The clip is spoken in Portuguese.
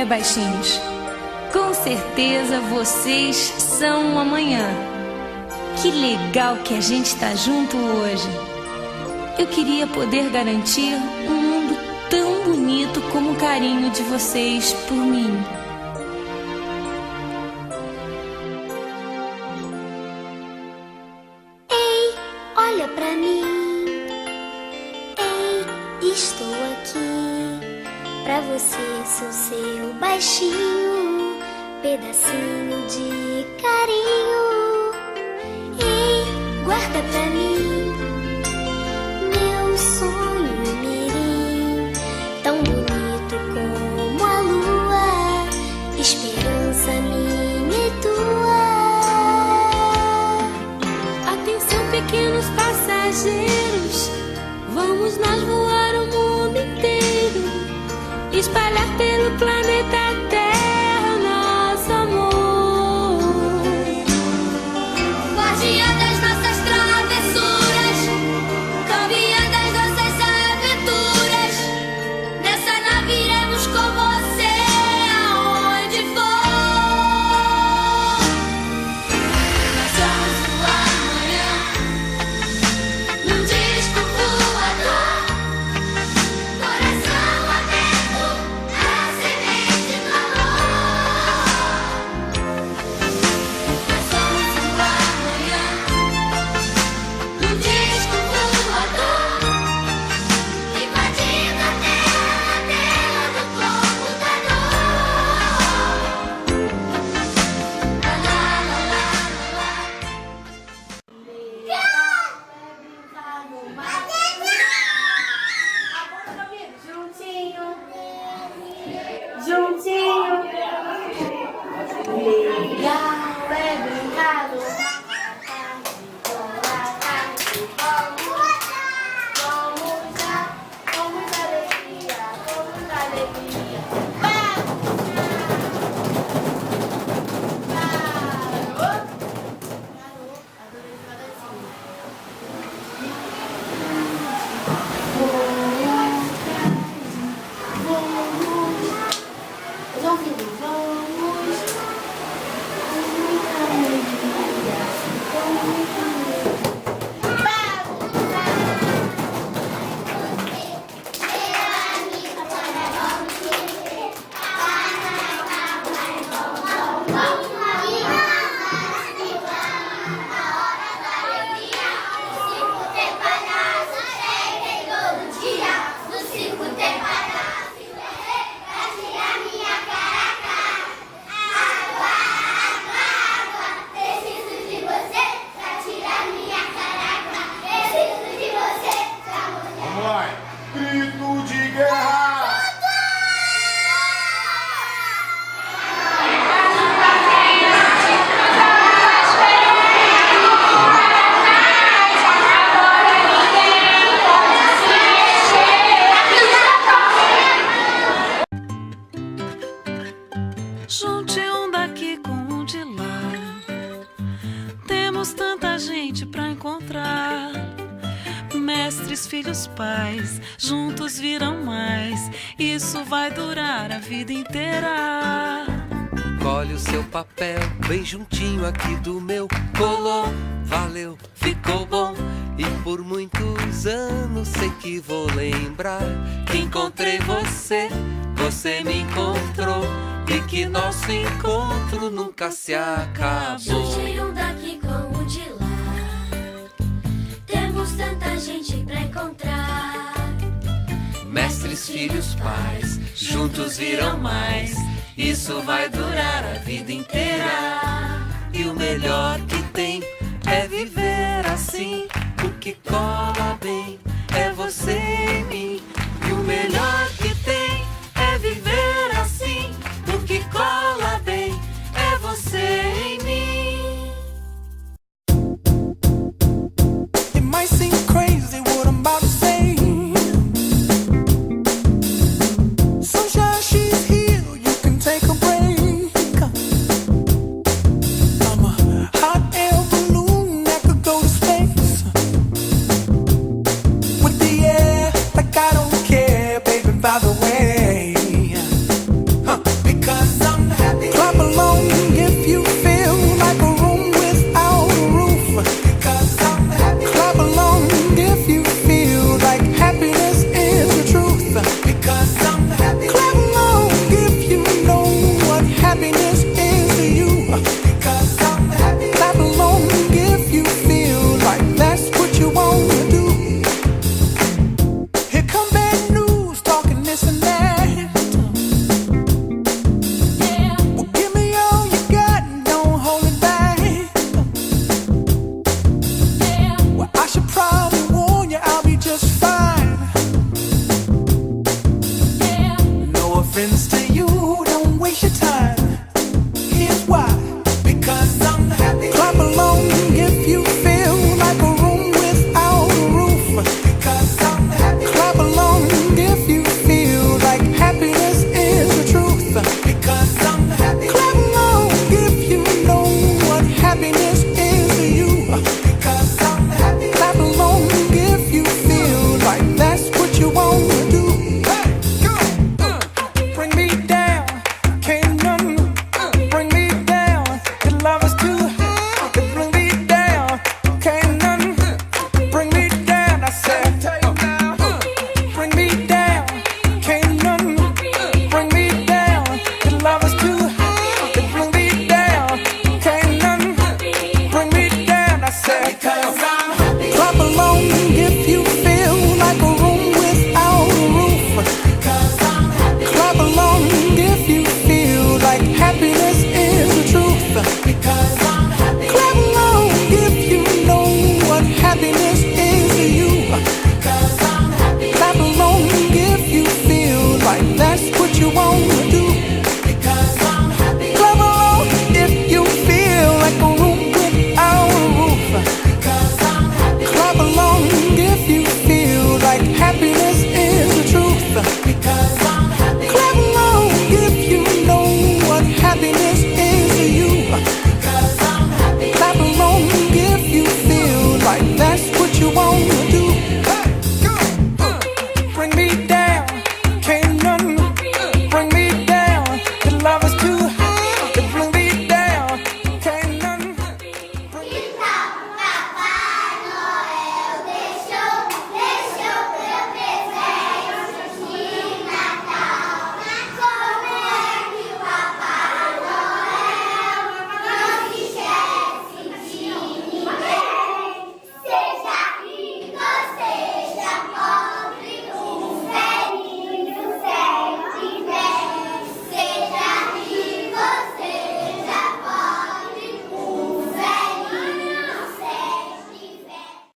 baixinhos, com certeza vocês são o amanhã. Que legal que a gente está junto hoje. Eu queria poder garantir um mundo tão bonito como o carinho de vocês por mim. Ei, olha pra mim. Ei, estou aqui. Pra você sou seu baixinho, pedacinho de carinho. Ei, guarda pra mim meu sonho mirim, tão bonito como a lua, esperança minha e tua. Atenção, pequenos passageiros, vamos nós voar o mundo inteiro, espalhar pelo planeta Terra nosso amor. Guardiã das nossas travessuras, campeã das nossas aventuras, nessa nave iremos com você aonde for. Nós somos o amanhã, num disco voador, coração aberto, a semente do amor. Nós somos o amanhã, num disco voador, invadindo a tela do computador. Juntinho, juntinho, legal é brincar no vamos alegria, vamos alegria. Grito de guerra! Junte um daqui com um de lá. Temos tanta gente pra encontrar. Mestres, filhos, pais, juntos virão mais. Isso vai durar a vida inteira. Colhe o seu papel bem juntinho aqui do meu. Colou, valeu, ficou bom. E por muitos anos sei que vou lembrar que encontrei você, você me encontrou, e que nosso encontro nunca se acabou. Junte um daqui com um de lá. Temos tanta gente pra encontrar. Mestres, filhos, pais, juntos virão mais. Isso vai durar a vida inteira. E o melhor que tem é viver assim. O que cola bem é você em mim. E o melhor que tem é viver assim. O que cola bem é você em mim. It might seem crazy what I'm about to say. Sunshine, she's here, you can take a break. I'm a hot air balloon that could go to space. With the air like I don't just fine.